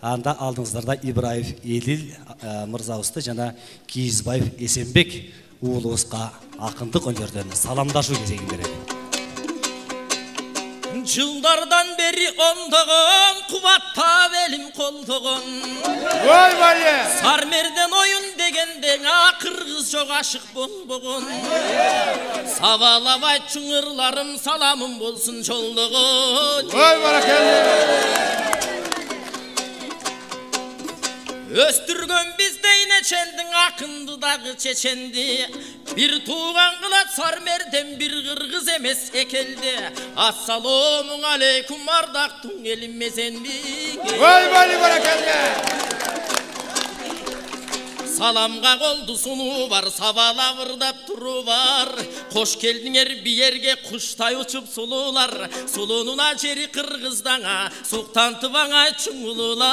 анда алдыңыздарда Ибраев Еділ мырзабызды жана Кийизбаев Эсенбек уулубузга акындык өнөрдөн саламдашуу кезегин берет. Жылдардан бери ондогон кубаттап элим колдогон. Ой бали! Сармерден оюн дегенде кыргыз жок ашык болбогон. Сабалабай чыңырларым саламым болсун жолдогон. Ой баракелли! Өстүргөн биздейне чендин акынды дагы чеченди. Bir tuğan kılat Sarmer'den bir kırgız emes ekildi. Assalamu aleykum ardaktun elim mezendik. Vay bali barakelle. Salamga koldu sunu var, savala vırdap turu var. Hoş geldinger bir yerge kuştay uçup sulular. Sulunun aceri Kırgız'dana, soktan tıvana çungulular.